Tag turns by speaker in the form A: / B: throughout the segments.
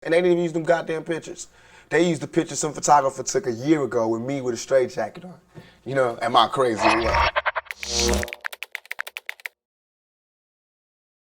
A: And they didn't even use them goddamn pictures. They used the picture some photographer took a year ago with me with a straight jacket on. You know, am I crazy or what?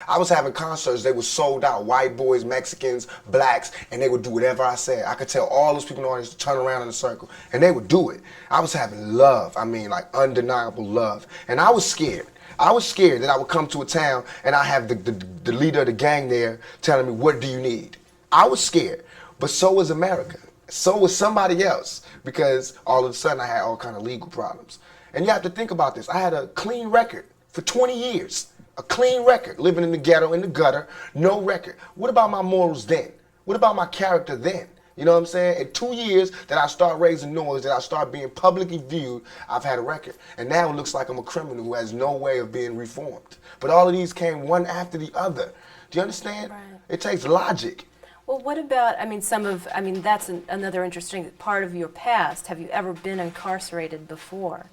A: I was having concerts, they were sold out, white boys, Mexicans, blacks, and they would do whatever I said. I could tell all those people in the audience to turn around in a circle, and they would do it. I was having love, I mean like undeniable love, and I was scared. I was scared that I would come to a town and I have the leader of the gang there telling me, what do you need? I was scared, but so was America. So was somebody else, because all of a sudden I had all kind of legal problems. And you have to think about this. I had a clean record for 20 years. A clean record, living in the ghetto, in the gutter, no record. What about my morals then? What about my character then? You know what I'm saying? In 2 years that I start raising noise, that I start being publicly viewed, I've had a record. And now it looks like I'm a criminal who has no way of being reformed. But all of these came one after the other. Do you understand?
B: Right.
A: It takes logic.
B: Well, what about, that's another interesting part of your past. Have you ever been incarcerated before?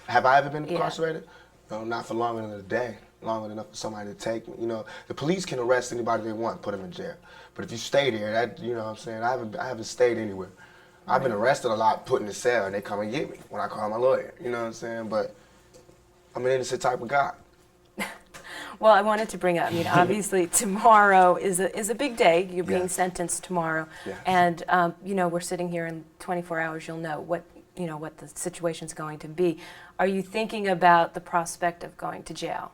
A: Have I ever been incarcerated?
B: Yeah.
A: No, not for longer than a day. Long enough for somebody to take me. You know, the police can arrest anybody they want, put them in jail. But if you stay there, that, you know what I'm saying, I haven't stayed anywhere. I've been arrested a lot, put in the cell, and they come and get me when I call my lawyer. You know what I'm saying? But I'm an innocent type of guy.
B: Well, I wanted to bring up, obviously tomorrow is a big day. You're being sentenced tomorrow.
A: Yes.
B: And, we're sitting here in 24 hours, you'll know what the situation's going to be. Are you thinking about the prospect of going to jail?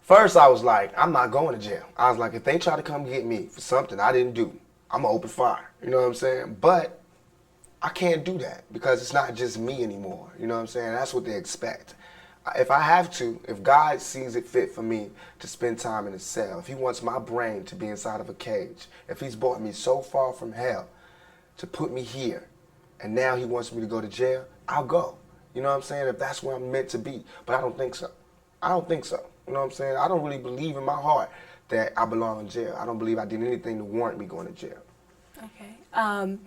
A: First I was like, I'm not going to jail. I was like, if they try to come get me for something I didn't do, I'm gonna open fire. You know what I'm saying? But I can't do that because it's not just me anymore. You know what I'm saying? That's what they expect. If I have to, if God sees it fit for me to spend time in a cell, if he wants my brain to be inside of a cage, if he's brought me so far from hell to put me here, and now he wants me to go to jail, I'll go. You know what I'm saying? If that's where I'm meant to be. But I don't think so. I don't think so. You know what I'm saying? I don't really believe in my heart that I belong in jail. I don't believe I did anything to warrant me going to jail.
B: Okay.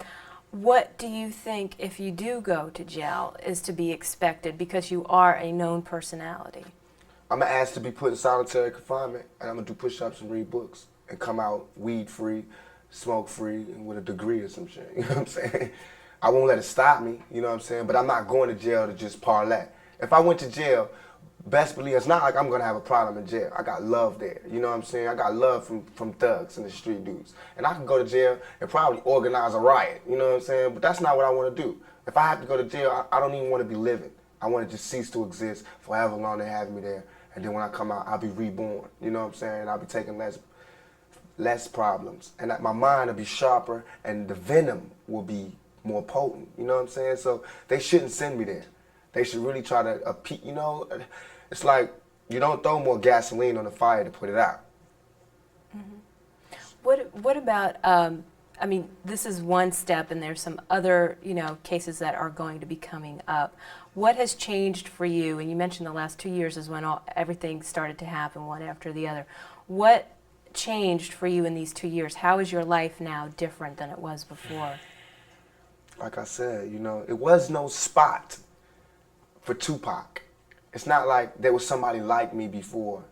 B: What do you think, if you do go to jail, is to be expected because you are a known personality?
A: I'm going to ask to be put in solitary confinement, and I'm going to do push-ups and read books and come out weed-free, smoke-free, and with a degree or some shit. You know what I'm saying? I won't let it stop me, you know what I'm saying? But I'm not going to jail to just parlay. If I went to jail, best believe it's not like I'm gonna have a problem in jail. I got love there, you know what I'm saying? I got love from thugs and the street dudes. And I can go to jail and probably organize a riot, you know what I'm saying? But that's not what I wanna do. If I have to go to jail, I don't even wanna be living. I wanna just cease to exist for however long they have me there. And then when I come out, I'll be reborn, you know what I'm saying? I'll be taking less problems. And my mind will be sharper and the venom will be more potent, you know what I'm saying? So they shouldn't send me there. They should really try to, you know, it's like you don't throw more gasoline on the fire to put it out.
B: Mm-hmm. What about, this is one step and there's some other, cases that are going to be coming up. What has changed for you? And you mentioned the last 2 years is when everything started to happen one after the other. What changed for you in these 2 years? How is your life now different than it was before?
A: Like I said, it was no spot for Tupac. It's not like there was somebody like me before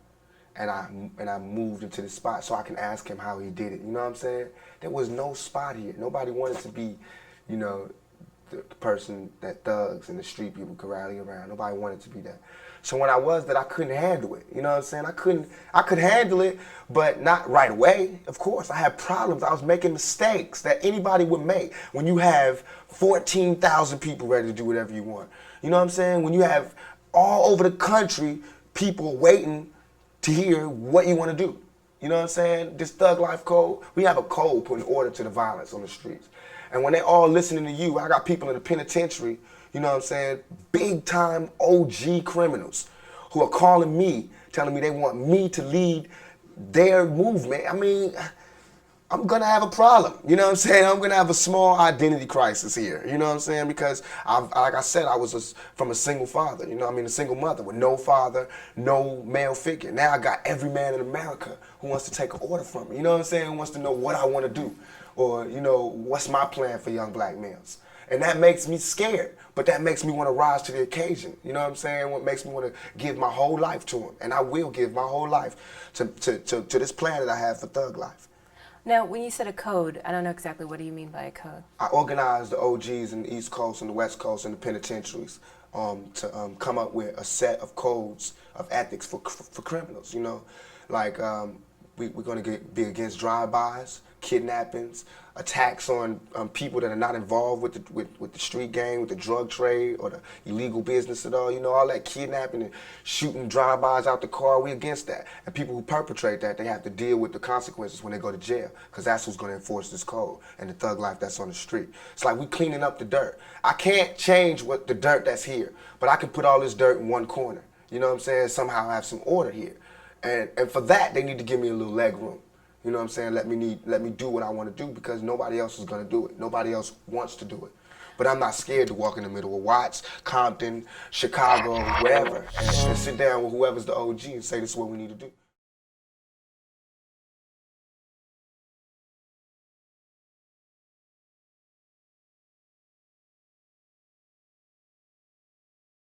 A: and I moved into the spot so I can ask him how he did it. You know what I'm saying? There was no spot here. Nobody wanted to be, the person that thugs and the street people could rally around. Nobody wanted to be that. So when I was that, I couldn't handle it. You know what I'm saying? I could handle it, but not right away. Of course, I had problems. I was making mistakes that anybody would make when you have 14,000 people ready to do whatever you want. You know what I'm saying? When you have all over the country people waiting to hear what you want to do. You know what I'm saying? This thug life code, we have a code putting order to the violence on the streets. And when they all listening to you, I got people in the penitentiary, you know what I'm saying, big time OG criminals who are calling me, telling me they want me to lead their movement. I mean, I'm gonna have a problem, you know what I'm saying? I'm gonna have a small identity crisis here, you know what I'm saying? Because, like I said, I was from a single father, a single mother with no father, no male figure. Now I got every man in America who wants to take an order from me, you know what I'm saying? Who wants to know what I wanna do, or, what's my plan for young black males. And that makes me scared, but that makes me wanna rise to the occasion, you know what I'm saying? What makes me wanna give my whole life to them, and I will give my whole life to this plan that I have for thug life.
B: Now, when you said a code, I don't know exactly what do you mean by a code?
A: I organized the OGs in the East Coast and the West Coast and the penitentiaries to come up with a set of codes of ethics for criminals. You know, like we're going to be against drive-bys, kidnappings, attacks on people that are not involved with the street gang, with the drug trade or the illegal business at all. You know, all that kidnapping and shooting drive-bys out the car, we against that. And people who perpetrate that, they have to deal with the consequences when they go to jail, because that's who's going to enforce this code and the thug life that's on the street. It's like we cleaning up the dirt. I can't change what the dirt that's here, but I can put all this dirt in one corner. You know what I'm saying? Somehow have some order here. And for that, they need to give me a little leg room. You know what I'm saying? Let me do what I want to do, because nobody else is going to do it. Nobody else wants to do it. But I'm not scared to walk in the middle of Watts, Compton, Chicago, wherever, and sit down with whoever's the OG and say this is what we need to do.